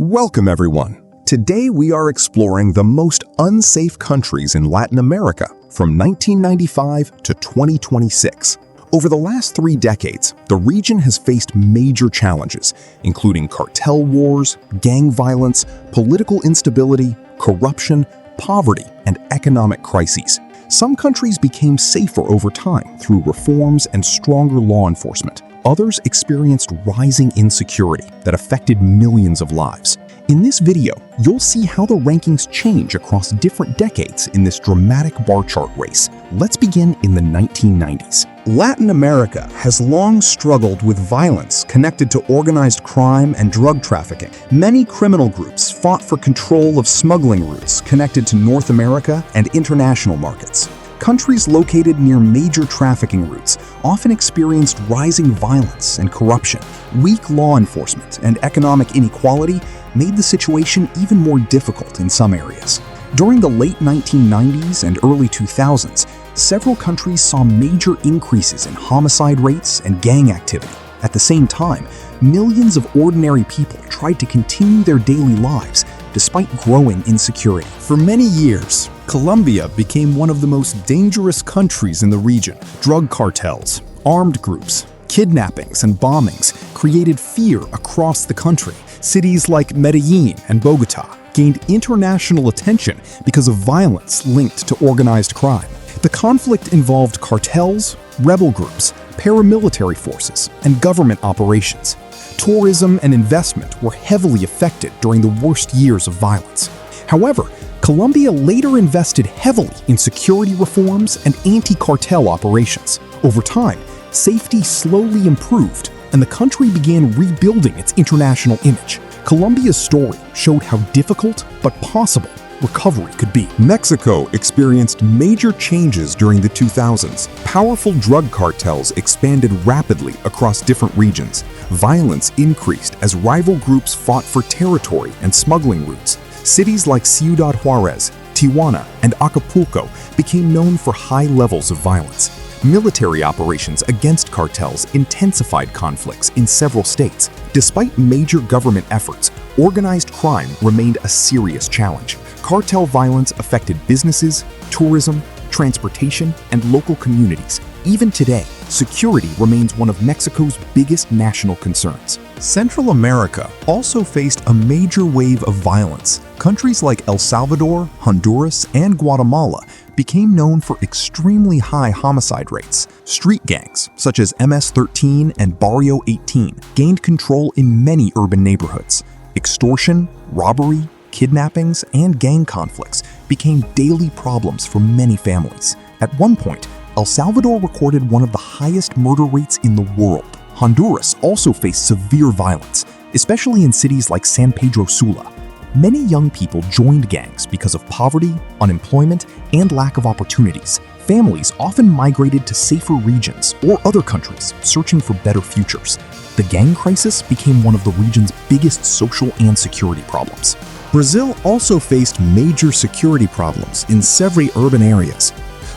Welcome, everyone. Today we are exploring the most unsafe countries in Latin America from 1995 to 2026. Over the last 3 decades, the region has faced major challenges, including cartel wars, gang violence, political instability, corruption, poverty, and economic crises. Some countries became safer over time through reforms and stronger law enforcement. Others experienced rising insecurity that affected millions of lives. In this video, you'll see how the rankings change across different decades in this dramatic bar chart race. Let's begin in the 1990s. Latin America has long struggled with violence connected to organized crime and drug trafficking. Many criminal groups fought for control of smuggling routes connected to North America and international markets. Countries located near major trafficking routes often experienced rising violence and corruption. Weak law enforcement and economic inequality made the situation even more difficult in some areas. During the late 1990s and early 2000s, several countries saw major increases in homicide rates and gang activity. At the same time, millions of ordinary people tried to continue their daily lives despite growing insecurity. For many years, Colombia became one of the most dangerous countries in the region. Drug cartels, armed groups, kidnappings, and bombings created fear across the country. Cities like Medellin and Bogota gained international attention because of violence linked to organized crime. The conflict involved cartels, rebel groups, paramilitary forces, and government operations. Tourism and investment were heavily affected during the worst years of violence. However, Colombia later invested heavily in security reforms and anti-cartel operations. Over time, safety slowly improved, and the country began rebuilding its international image. Colombia's story showed how difficult but possible recovery could be. Mexico experienced major changes during the 2000s. Powerful drug cartels expanded rapidly across different regions. Violence increased as rival groups fought for territory and smuggling routes. Cities like Ciudad Juarez, Tijuana, and Acapulco became known for high levels of violence. Military operations against cartels intensified conflicts in several states. Despite major government efforts, organized crime remained a serious challenge. Cartel violence affected businesses, tourism, transportation, and local communities. Even today, security remains one of Mexico's biggest national concerns. Central America also faced a major wave of violence. Countries like El Salvador, Honduras, and Guatemala became known for extremely high homicide rates. Street gangs, such as MS-13 and Barrio 18, gained control in many urban neighborhoods. Extortion, robbery, kidnappings, and gang conflicts became daily problems for many families. At one point, El Salvador recorded one of the highest murder rates in the world. Honduras also faced severe violence, especially in cities like San Pedro Sula. Many young people joined gangs because of poverty, unemployment, and lack of opportunities. Families often migrated to safer regions or other countries, searching for better futures. The gang crisis became one of the region's biggest social and security problems. Brazil also faced major security problems in several urban areas.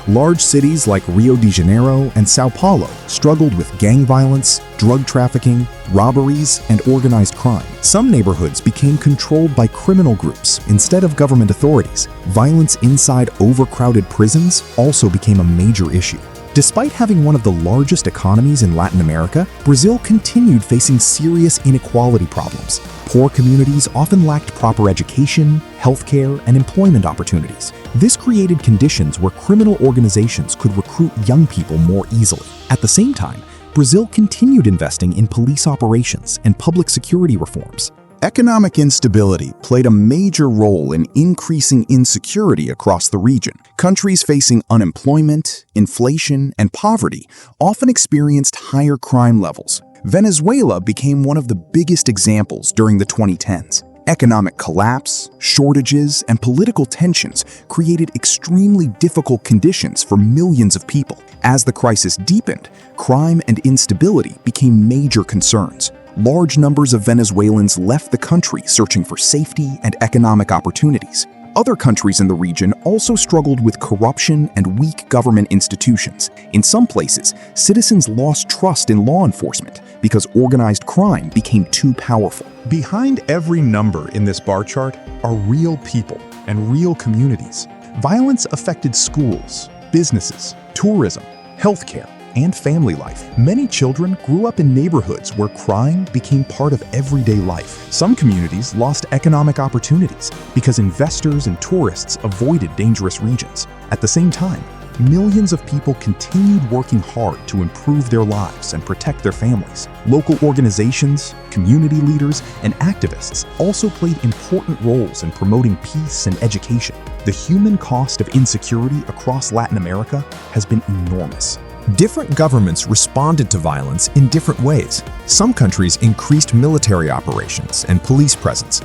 Large cities like Rio de Janeiro and Sao Paulo struggled with gang violence, drug trafficking, robberies, and organized crime. Some neighborhoods became controlled by criminal groups instead of government authorities. Violence inside overcrowded prisons also became a major issue. Despite having one of the largest economies in Latin America, Brazil continued facing serious inequality problems. Poor communities often lacked proper education, healthcare, and employment opportunities. This created conditions where criminal organizations could recruit young people more easily. At the same time, Brazil continued investing in police operations and public security reforms. Economic instability played a major role in increasing insecurity across the region. Countries facing unemployment, inflation, and poverty often experienced higher crime levels. Venezuela became one of the biggest examples during the 2010s. Economic collapse, shortages, and political tensions created extremely difficult conditions for millions of people. As the crisis deepened, crime and instability became major concerns. Large numbers of Venezuelans left the country searching for safety and economic opportunities. Other countries in the region also struggled with corruption and weak government institutions. In some places, citizens lost trust in law enforcement because organized crime became too powerful. Behind every number in this bar chart are real people and real communities. Violence affected schools, businesses, tourism, healthcare, and family life. Many children grew up in neighborhoods where crime became part of everyday life. Some communities lost economic opportunities because investors and tourists avoided dangerous regions. At the same time, millions of people continued working hard to improve their lives and protect their families. Local organizations, community leaders, and activists also played important roles in promoting peace and education. The human cost of insecurity across Latin America has been enormous. Different governments responded to violence in different ways. Some countries increased military operations and police presence.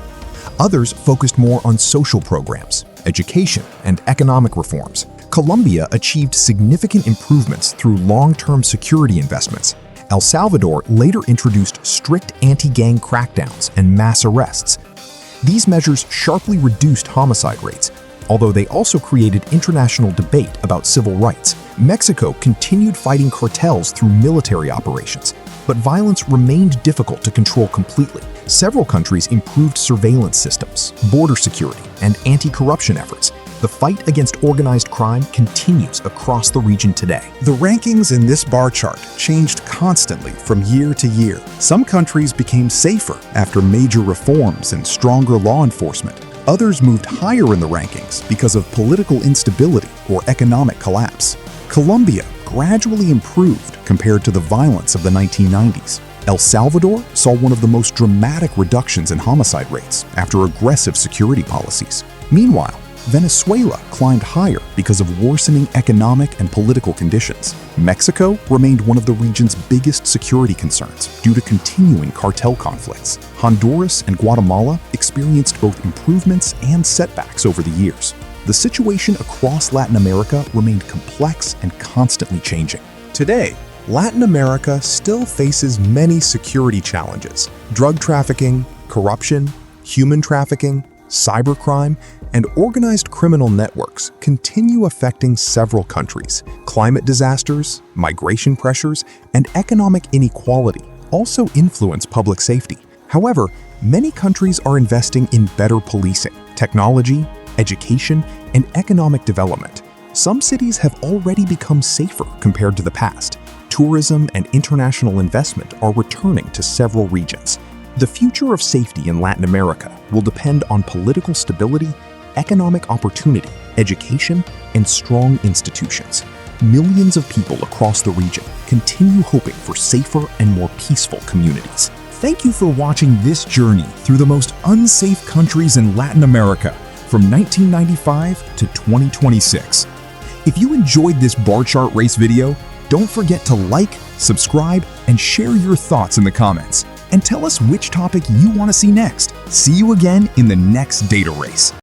Others focused more on social programs, education, and economic reforms. Colombia achieved significant improvements through long-term security investments. El Salvador later introduced strict anti-gang crackdowns and mass arrests. These measures sharply reduced homicide rates, although they also created international debate about civil rights. Mexico continued fighting cartels through military operations, but violence remained difficult to control completely. Several countries improved surveillance systems, border security, and anti-corruption efforts. The fight against organized crime continues across the region today. The rankings in this bar chart changed constantly from year to year. Some countries became safer after major reforms and stronger law enforcement. Others moved higher in the rankings because of political instability or economic collapse. Colombia gradually improved compared to the violence of the 1990s. El Salvador saw one of the most dramatic reductions in homicide rates after aggressive security policies. Meanwhile, Venezuela climbed higher because of worsening economic and political conditions. Mexico remained one of the region's biggest security concerns due to continuing cartel conflicts. Honduras and Guatemala experienced both improvements and setbacks over the years. The situation across Latin America remained complex and constantly changing. Today, Latin America still faces many security challenges. Drug trafficking, corruption, human trafficking, cybercrime, and organized criminal networks continue affecting several countries. Climate disasters, migration pressures, and economic inequality also influence public safety. However, many countries are investing in better policing, technology, education, and economic development. Some cities have already become safer compared to the past. Tourism and international investment are returning to several regions. The future of safety in Latin America will depend on political stability, economic opportunity, education, and strong institutions. Millions of people across the region continue hoping for safer and more peaceful communities. Thank you for watching this journey through the most unsafe countries in Latin America from 1995 to 2026. If you enjoyed this bar chart race video, don't forget to like, subscribe, and share your thoughts in the comments. And tell us which topic you want to see next. See you again in the next data race.